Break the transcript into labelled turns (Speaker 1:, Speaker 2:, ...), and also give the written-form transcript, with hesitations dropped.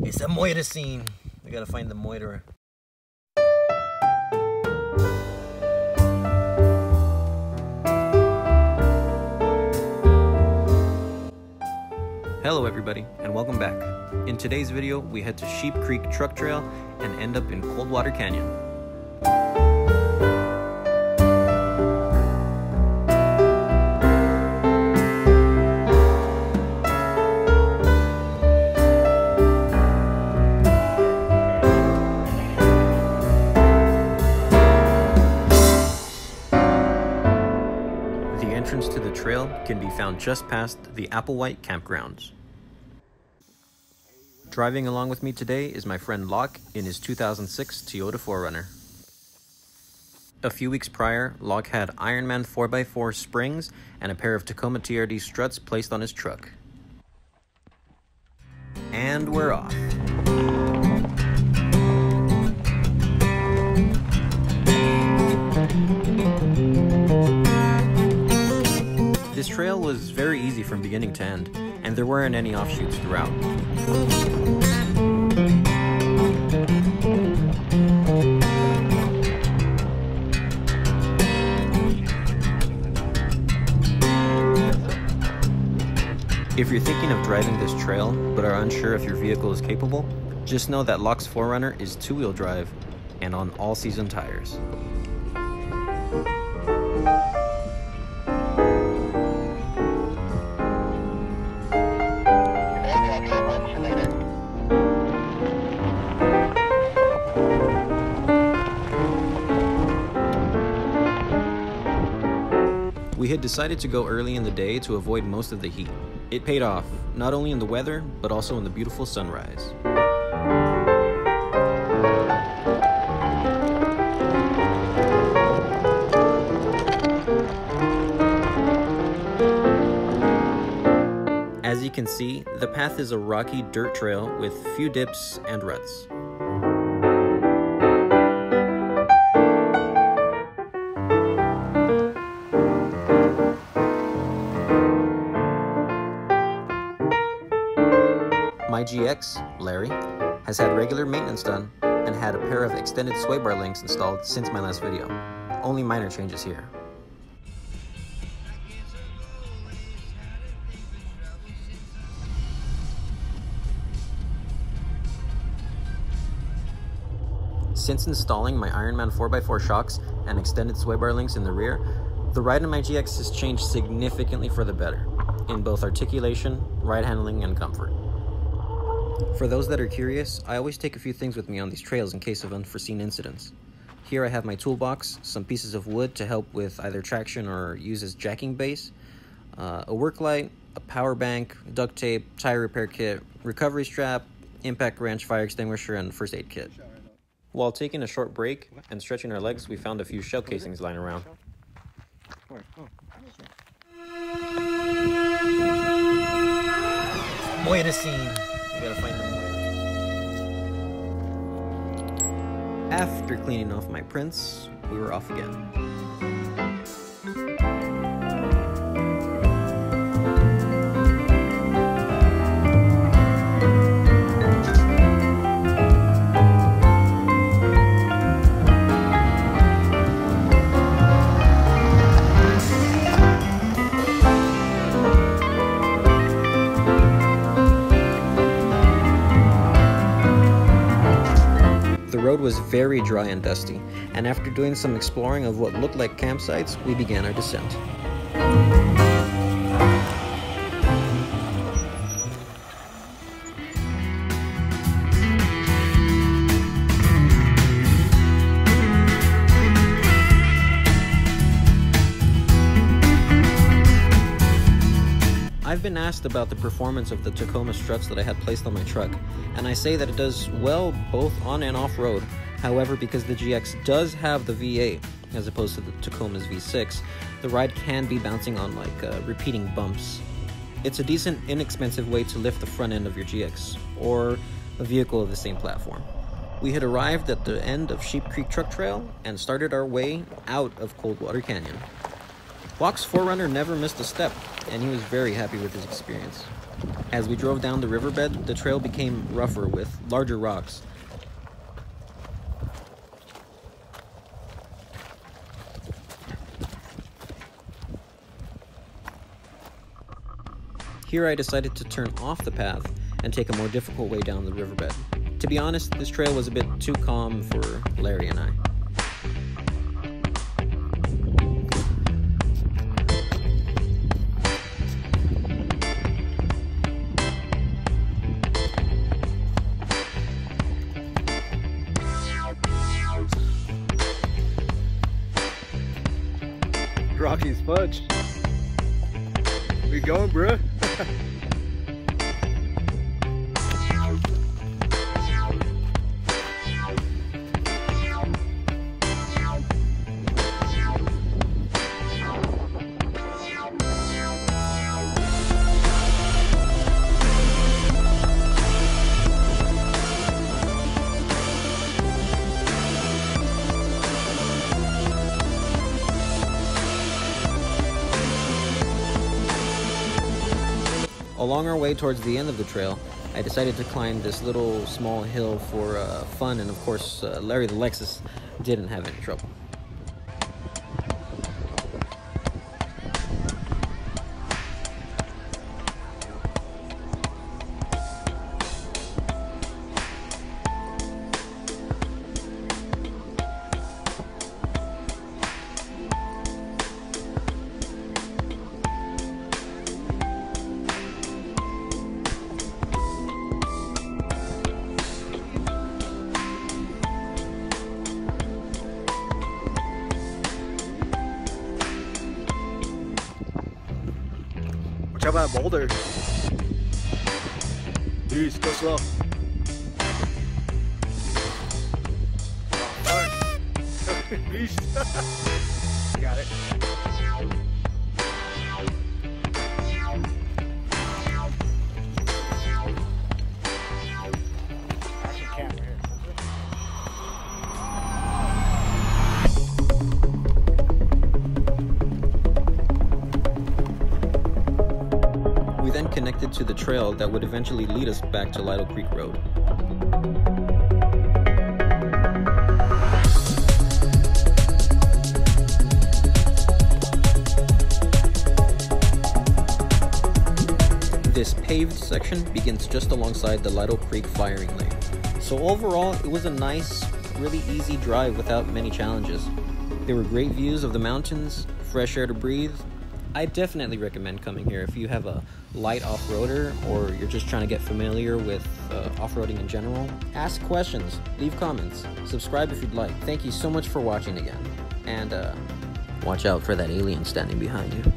Speaker 1: It's a moiter scene. We gotta find the moiterer. Hello everybody, and welcome back. In today's video, we head to Sheep Creek Truck Trail and end up in Coldwater Canyon. The entrance to the trail can be found just past the Applewhite campgrounds. Driving along with me today is my friend Locke in his 2006 Toyota 4runner. A few weeks prior, Locke had Ironman 4x4 springs and a pair of Tacoma TRD struts placed on his truck. And we're off. This trail was very easy from beginning to end, and there weren't any offshoots throughout. If you're thinking of driving this trail, but are unsure if your vehicle is capable, just know that Locke's 4runner is two-wheel drive and on all-season tires. We had decided to go early in the day to avoid most of the heat. It paid off, not only in the weather, but also in the beautiful sunrise. As you can see, the path is a rocky dirt trail with few dips and ruts. My GX, Larry, has had regular maintenance done and had a pair of extended sway bar links installed since my last video. Only minor changes here. Since installing my Ironman 4x4 shocks and extended sway bar links in the rear, the ride in my GX has changed significantly for the better, in both articulation, ride handling, and comfort. For those that are curious, I always take a few things with me on these trails in case of unforeseen incidents. Here I have my toolbox, some pieces of wood to help with either traction or use as jacking base, a work light, a power bank, duct tape, tire repair kit, recovery strap, impact wrench, fire extinguisher, and first aid kit. While taking a short break and stretching our legs, we found a few shell casings lying around. Moiter scene. We gotta find the moiter. After cleaning off my prints, we were off again. The road was very dry and dusty, and after doing some exploring of what looked like campsites, we began our descent. I've been asked about the performance of the Tacoma struts that I had placed on my truck, and I say that it does well both on and off-road. However, because the GX does have the V8, as opposed to the Tacoma's V6, the ride can be bouncing on repeating bumps. It's a decent, inexpensive way to lift the front end of your GX, or a vehicle of the same platform. We had arrived at the end of Sheep Creek Truck Trail and started our way out of Coldwater Canyon. Locke's 4runner never missed a step, and he was very happy with his experience. As we drove down the riverbed, the trail became rougher with larger rocks. Here I decided to turn off the path and take a more difficult way down the riverbed. To be honest, this trail was a bit too calm for Larry and I.
Speaker 2: Rocky's fudge. We going, bruh?
Speaker 1: Along our way towards the end of the trail, I decided to climb this little small hill for fun, and of course Larry the Lexus didn't have any trouble.
Speaker 2: How about boulder? Jeez, go slow. Oh, fuck. Beast. Got it. Action camera here.
Speaker 1: We then connected to the trail that would eventually lead us back to Lido Creek Road. This paved section begins just alongside the Lido Creek firing lane. So overall, it was a nice, really easy drive without many challenges. There were great views of the mountains, fresh air to breathe. I definitely recommend coming here if you have a light off-roader or you're just trying to get familiar with off-roading in general. Ask questions, leave comments, subscribe if you'd like. Thank you so much for watching again, and watch out for that alien standing behind you.